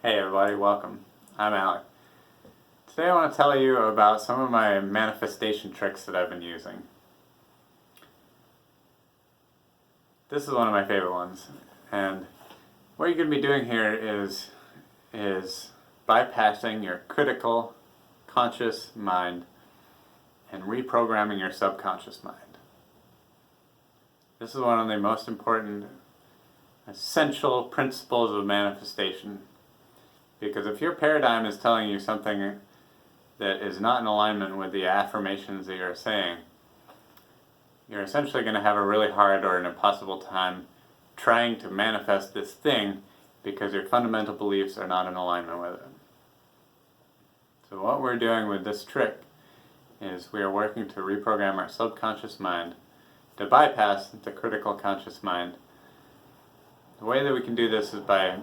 Hey everybody, welcome. I'm Alec. Today I want to tell you about some of my manifestation tricks that I've been using. This is one of my favorite ones, and what you're going to be doing here is bypassing your critical, conscious mind and reprogramming your subconscious mind. This is one of the most important, essential principles of manifestation. Because if your paradigm is telling you something that is not in alignment with the affirmations that you're saying, you're essentially going to have a really hard or an impossible time trying to manifest this thing because your fundamental beliefs are not in alignment with it. So what we're doing with this trick is we are working to reprogram our subconscious mind to bypass the critical conscious mind. The way that we can do this is by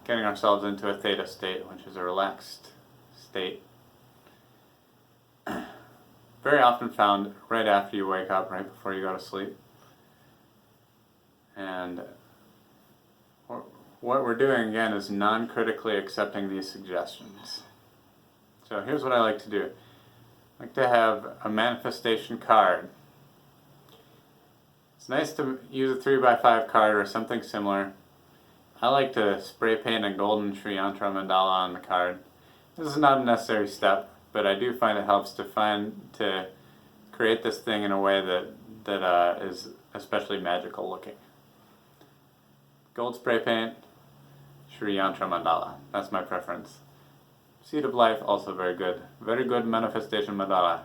getting ourselves into a theta state, which is a relaxed state. Very often found right after you wake up, right before you go to sleep. And what we're doing again is non-critically accepting these suggestions. So here's what I like to do. I like to have a manifestation card. It's nice to use a 3x5 card or something similar. I like to spray paint a golden Sri Yantra mandala on the card. This is not a necessary step, but I do find it helps to create this thing in a way that is especially magical looking. Gold spray paint, Sri Yantra mandala. That's my preference. Seed of Life, also very good. Very good manifestation mandala.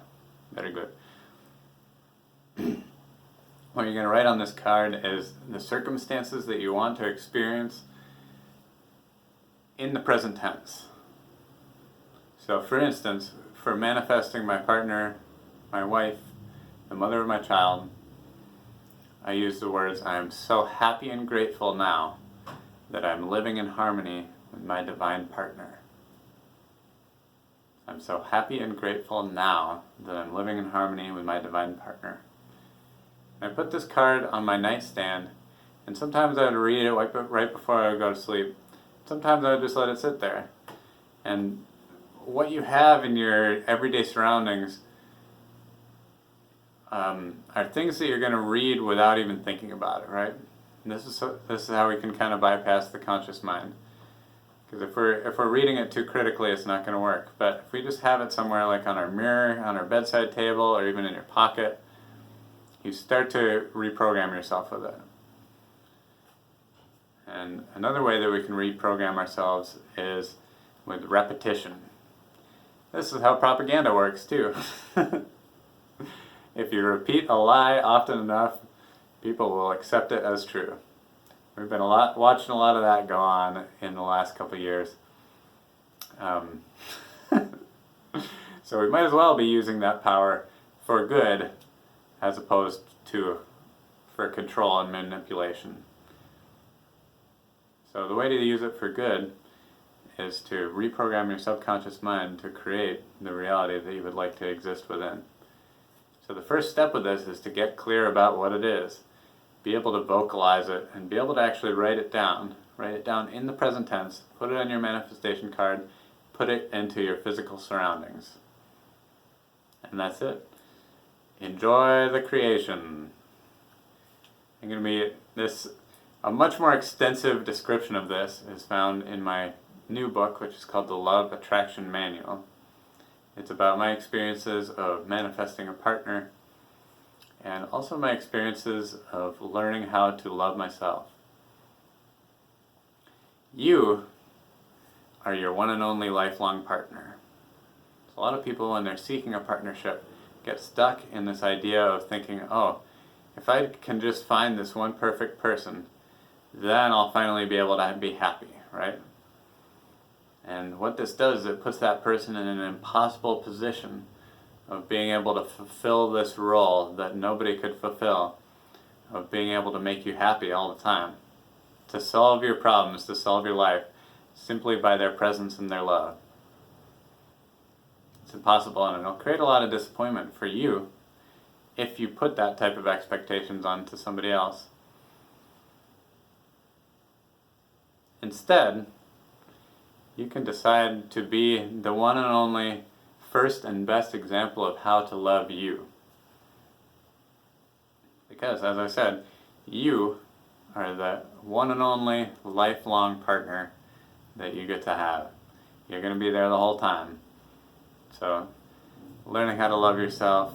Very good. What you're going to write on this card is the circumstances that you want to experience in the present tense. So for instance, for manifesting my partner, my wife, the mother of my child, I use the words, I am so happy and grateful now that I'm living in harmony with my divine partner. I'm so happy and grateful now that I'm living in harmony with my divine partner. I put this card on my nightstand, and sometimes I would read it right before I would go to sleep. Sometimes I would just let it sit there. And what you have in your everyday surroundings are things that you're going to read without even thinking about it, right? And this is how we can kind of bypass the conscious mind. Because if we're reading it too critically, it's not going to work. But if we just have it somewhere like on our mirror, on our bedside table, or even in your pocket, you start to reprogram yourself with it. And another way that we can reprogram ourselves is with repetition. This is how propaganda works too. If you repeat a lie often enough, people will accept it as true. We've been watching a lot of that go on in the last couple of years. So we might as well be using that power for good as opposed to for control and manipulation. So the way to use it for good is to reprogram your subconscious mind to create the reality that you would like to exist within. So the first step with this is to get clear about what it is, be able to vocalize it, and be able to actually write it down in the present tense, put it on your manifestation card, put it into your physical surroundings. And that's it. Enjoy the creation. I'm going to be a much more extensive description of this is found in my new book, which is called the Love Attraction Manual. It's about my experiences of manifesting a partner and also my experiences of learning how to love myself. You are your one and only lifelong partner. A lot of people, when they're seeking a partnership, get stuck in this idea of thinking, oh, if I can just find this one perfect person, then I'll finally be able to be happy, right? And what this does is it puts that person in an impossible position of being able to fulfill this role that nobody could fulfill, of being able to make you happy all the time, to solve your problems, to solve your life, simply by their presence and their love. It's impossible, and it'll create a lot of disappointment for you if you put that type of expectations onto somebody else. Instead, you can decide to be the one and only first and best example of how to love you. Because, as I said, you are the one and only lifelong partner that you get to have. You're going to be there the whole time. So, learning how to love yourself,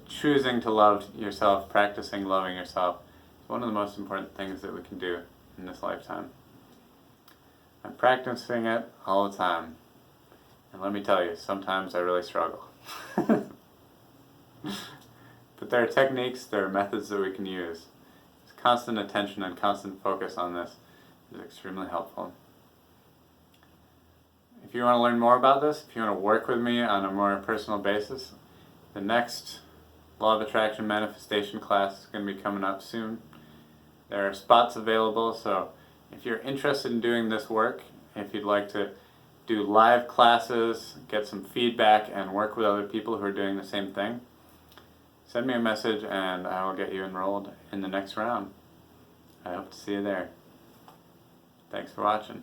choosing to love yourself, practicing loving yourself is one of the most important things that we can do in this lifetime. I'm practicing it all the time. And let me tell you, sometimes I really struggle. But there are techniques, there are methods that we can use. Constant attention and constant focus on this is extremely helpful. If you want to learn more about this, if you want to work with me on a more personal basis, the next Law of Attraction manifestation class is going to be coming up soon. There are spots available, so if you're interested in doing this work, if you'd like to do live classes, get some feedback, and work with other people who are doing the same thing, send me a message and I will get you enrolled in the next round. I hope to see you there. Thanks for watching.